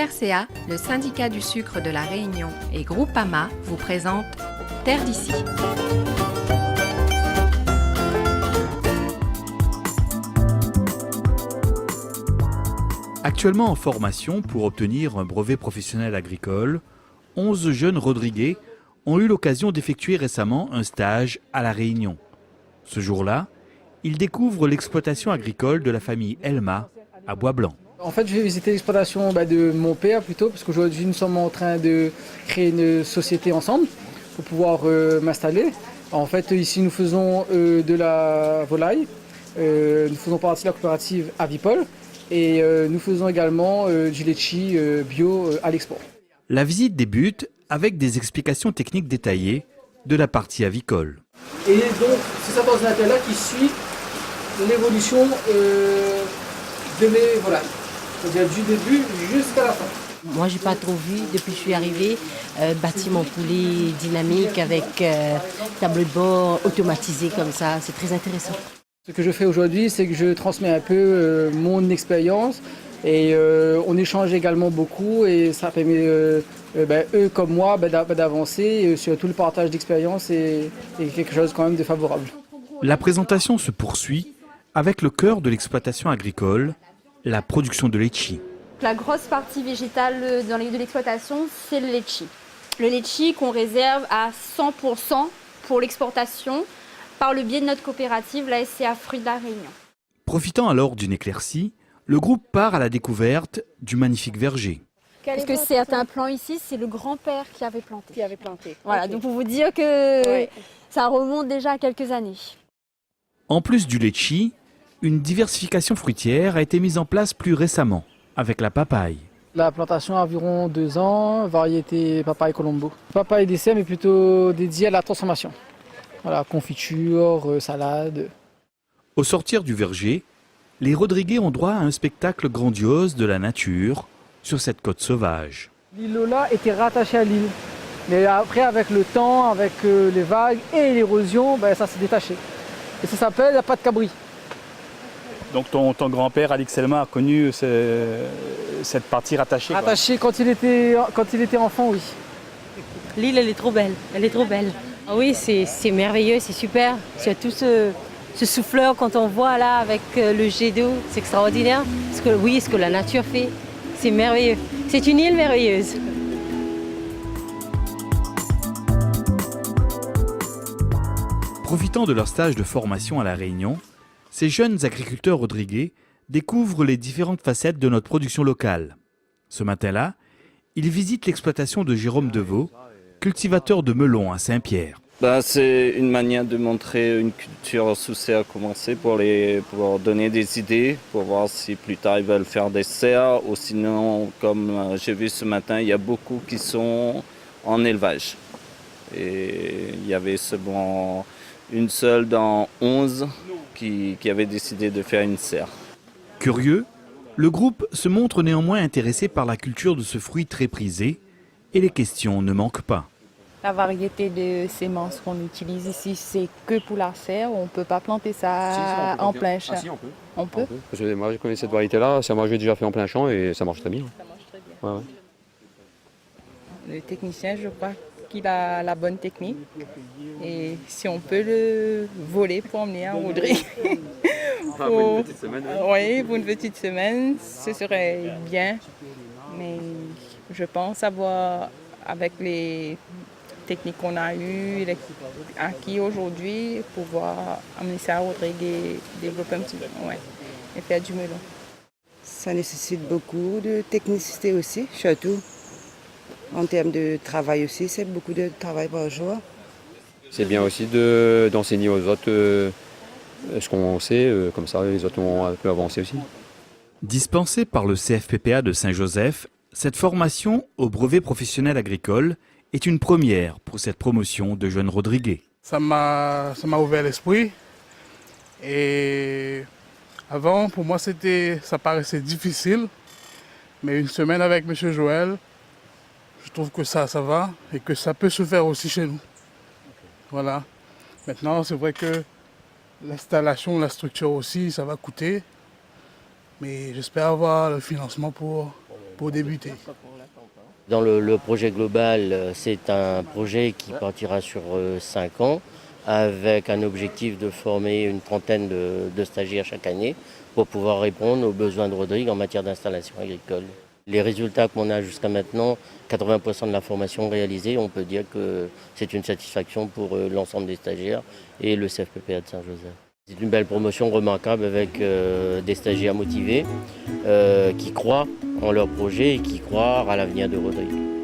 SRCA, le syndicat du sucre de la Réunion et Groupama vous présentent Terre d'ici. Actuellement en formation pour obtenir un brevet professionnel agricole, 11 jeunes Rodriguais ont eu l'occasion d'effectuer récemment un stage à La Réunion. Ce jour-là, ils découvrent l'exploitation agricole de la famille Elma à Bois-Blanc. En fait, je vais visiter l'exploitation de mon père plutôt, parce qu'aujourd'hui nous sommes en train de créer une société ensemble pour pouvoir m'installer. En fait, ici nous faisons de la volaille, nous faisons partie de la coopérative avicole et nous faisons également du litchi bio à l'export. La visite débute avec des explications techniques détaillées de la partie avicole. Et donc, c'est cet ordinateur-là qui suit l'évolution de mes volailles. C'est-à-dire du début jusqu'à la fin. Moi, j'ai pas trop vu depuis que je suis arrivée. Bâtiment poulet dynamique avec tableau de bord automatisé comme ça. C'est très intéressant. Ce que je fais aujourd'hui, c'est que je transmets un peu mon expérience et on échange également beaucoup et ça permet eux comme moi d'avancer sur tout le partage d'expérience et quelque chose quand même de favorable. La présentation se poursuit avec le cœur de l'exploitation agricole, la production de litchi. La grosse partie végétale de l'exploitation, c'est le litchi. Le litchi qu'on réserve à 100% pour l'exportation par le biais de notre coopérative, la SCA Fruits de la Réunion. Profitant alors d'une éclaircie, le groupe part à la découverte du magnifique verger. Parce que certains plants ici, c'est le grand-père qui avait planté. Voilà, okay. donc pour vous dire que ça remonte déjà à quelques années. En plus du litchi, une diversification fruitière a été mise en place plus récemment avec la papaye. La plantation a environ 2 ans, variété papaye Colombo. Papaye dessert, mais plutôt dédié à la transformation. Voilà, confiture, salade. Au sortir du verger, les Rodriguais ont droit à un spectacle grandiose de la nature sur cette côte sauvage. L'îlot-là était rattaché à l'île. Mais après, avec le temps, avec les vagues et l'érosion, ça s'est détaché. Et ça s'appelle la patte cabri. Donc ton grand-père, Alix Elma, a connu cette partie rattachée. Rattachée quand il était enfant, oui. L'île, elle est trop belle. Elle est trop belle. Ah oui, c'est merveilleux, c'est super. Surtout ce souffleur quand on voit là avec le jet d'eau, c'est extraordinaire. Ce que la nature fait, c'est merveilleux. C'est une île merveilleuse. Profitant de leur stage de formation à La Réunion, ces jeunes agriculteurs rodriguais découvrent les différentes facettes de notre production locale. Ce matin-là, ils visitent l'exploitation de Jérôme Deveau, cultivateur de melons à Saint-Pierre. C'est une manière de montrer une culture sous serre commencée pour donner des idées, pour voir si plus tard ils veulent faire des serres ou sinon, comme j'ai vu ce matin, il y a beaucoup qui sont en élevage. Et il y avait seulement une seule dans 11 qui avait décidé de faire une serre. Curieux, le groupe se montre néanmoins intéressé par la culture de ce fruit très prisé et les questions ne manquent pas. La variété de semences qu'on utilise ici, c'est que pour la serre. On ne peut pas planter ça en plein champ. Ah si, on peut. On peut. Parce que moi, je connais cette variété-là. Moi, j'ai déjà fait en plein champ et ça marche très bien. Ça marche très bien. Ouais. Le technicien, je crois qu'il a la bonne technique. Et si on peut le voler pour emmener à Audrey. Pour une petite semaine. Oui, pour une petite semaine, ce serait bien. Mais je pense avoir, avec les techniques qu'on a eues, acquis aujourd'hui, pouvoir amener ça à Audrey et développer un petit peu, et faire du melon. Ça nécessite beaucoup de technicité aussi, surtout. En termes de travail aussi, c'est beaucoup de travail par jour. C'est bien aussi d'enseigner aux autres ce qu'on sait, comme ça les autres ont un peu avancé aussi. Dispensée par le CFPPA de Saint-Joseph, cette formation au brevet professionnel agricole est une première pour cette promotion de jeunes Rodriguais. Ça m'a ouvert l'esprit et avant pour moi ça paraissait difficile, mais une semaine avec M. Joël, je trouve que ça va et que ça peut se faire aussi chez nous. Voilà. Maintenant c'est vrai que l'installation, la structure aussi, ça va coûter, mais j'espère avoir le financement pour pour débuter. Dans le projet global, c'est un projet qui partira sur 5 ans avec un objectif de former une trentaine de stagiaires chaque année pour pouvoir répondre aux besoins de Rodrigue en matière d'installation agricole. Les résultats qu'on a jusqu'à maintenant, 80% de la formation réalisée, on peut dire que c'est une satisfaction pour l'ensemble des stagiaires et le CFPPA de Saint-Joseph. C'est une belle promotion remarquable avec des stagiaires motivés qui croient en leur projet et qui croient à l'avenir de Rodrigue.